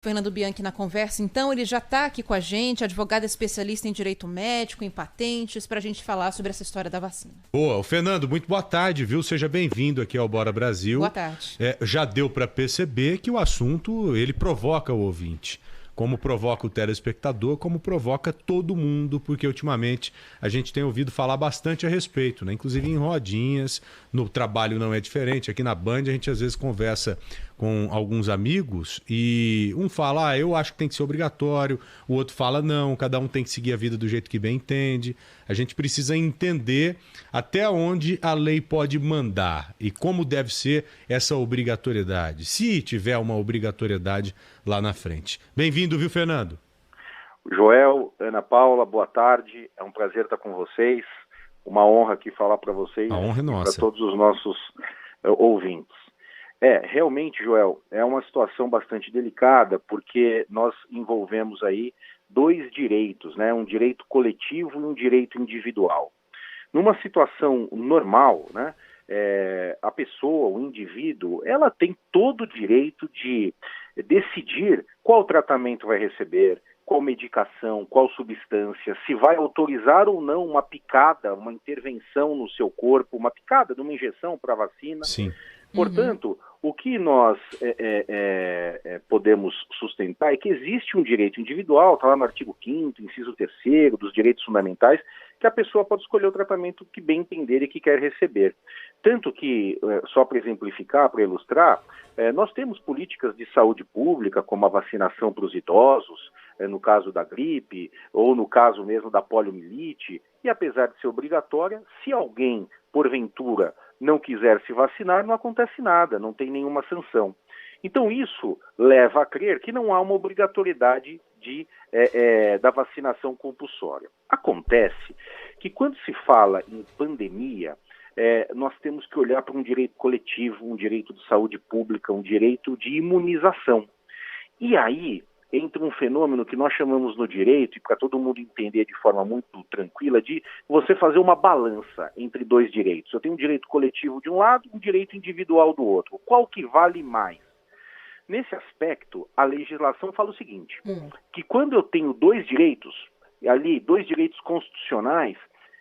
Fernando Bianchi na conversa, então ele já está aqui com a gente, advogado especialista em direito médico, em patentes, para a gente falar sobre essa história da vacina. Boa, o Fernando, muito boa tarde, viu? Seja bem-vindo aqui ao Bora Brasil. Boa tarde. Já deu para perceber que o assunto, ele provoca o ouvinte, como provoca o telespectador, como provoca todo mundo, porque ultimamente a gente tem ouvido falar bastante a respeito, né? Inclusive em rodinhas, no trabalho não é diferente. Aqui na Band a gente às vezes conversa com alguns amigos e um fala, eu acho que tem que ser obrigatório, o outro fala, não, cada um tem que seguir a vida do jeito que bem entende. A gente precisa entender até onde a lei pode mandar e como deve ser essa obrigatoriedade, se tiver uma obrigatoriedade lá na frente. Bem-vindo, viu, Fernando? Joel, Ana Paula, boa tarde. É um prazer estar com vocês. Uma honra aqui falar para vocês. A honra é nossa. Para todos os nossos ouvintes. Realmente, Joel, é uma situação bastante delicada, porque nós envolvemos aí dois direitos, né? Um direito coletivo e um direito individual. Numa situação normal, né? A pessoa, o indivíduo, ela tem todo o direito de decidir qual tratamento vai receber, qual medicação, qual substância, se vai autorizar ou não uma picada, uma intervenção no seu corpo, uma picada de uma injeção para vacina. Sim. Portanto, o que nós podemos sustentar é que existe um direito individual, está lá no artigo 5º, inciso 3º, dos direitos fundamentais, que a pessoa pode escolher o tratamento que bem entender e que quer receber. Tanto que, só para exemplificar, para ilustrar, nós temos políticas de saúde pública, como a vacinação para os idosos, no caso da gripe, ou no caso mesmo da poliomielite, e apesar de ser obrigatória, se alguém, porventura, não quiser se vacinar, não acontece nada, não tem nenhuma sanção. Então isso leva a crer que não há uma obrigatoriedade da vacinação compulsória. Acontece que quando se fala em pandemia, nós temos que olhar para um direito coletivo, um direito de saúde pública, um direito de imunização. E aí entra um fenômeno que nós chamamos no direito, e para todo mundo entender de forma muito tranquila, de você fazer uma balança entre dois direitos. Eu tenho um direito coletivo de um lado e um direito individual do outro. Qual que vale mais? Nesse aspecto, a legislação fala o seguinte, que quando eu tenho dois direitos, ali, dois direitos constitucionais,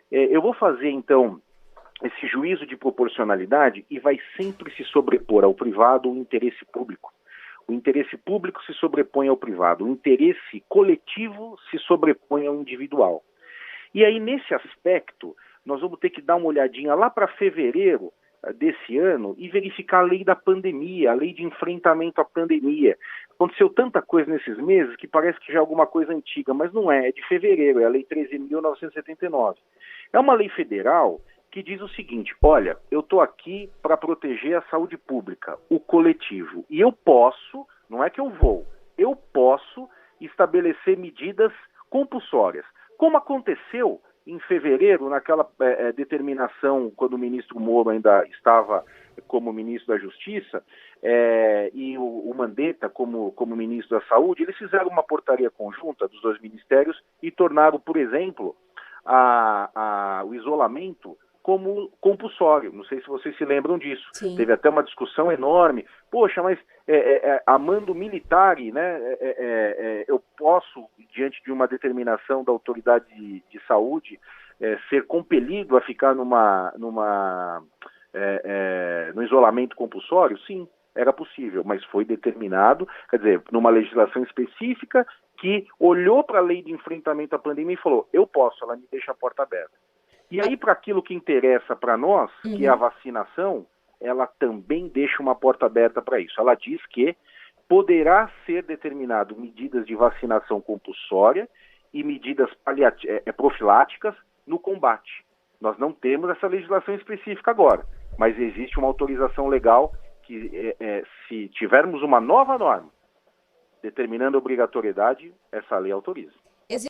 eu vou fazer, então, esse juízo de proporcionalidade e vai sempre se sobrepor ao privado o interesse público. O interesse público se sobrepõe ao privado, o interesse coletivo se sobrepõe ao individual. E aí, nesse aspecto, nós vamos ter que dar uma olhadinha lá para fevereiro desse ano e verificar a lei da pandemia, a lei de enfrentamento à pandemia. Aconteceu tanta coisa nesses meses que parece que já é alguma coisa antiga, mas não é de fevereiro, é a lei 13.979. É uma lei federal que diz o seguinte, olha, eu estou aqui para proteger a saúde pública, o coletivo, e eu posso, não é que eu posso estabelecer medidas compulsórias. Como aconteceu em fevereiro, naquela determinação, quando o ministro Moro ainda estava como ministro da Justiça, e o Mandetta como ministro da Saúde, eles fizeram uma portaria conjunta dos dois ministérios e tornaram, por exemplo, o isolamento como compulsório. Não sei se vocês se lembram disso. Sim. Teve até uma discussão enorme. Poxa, mas a mando militar, né, eu posso, diante de uma determinação da autoridade de saúde, ser compelido a ficar no isolamento compulsório? Sim, era possível, mas foi determinado, quer dizer, numa legislação específica que olhou para a lei de enfrentamento à pandemia e falou, eu posso, ela me deixa a porta aberta. E aí, para aquilo que interessa para nós, que é a vacinação, ela também deixa uma porta aberta para isso. Ela diz que poderá ser determinado medidas de vacinação compulsória e medidas profiláticas no combate. Nós não temos essa legislação específica agora, mas existe uma autorização legal que, se tivermos uma nova norma determinando a obrigatoriedade, essa lei autoriza.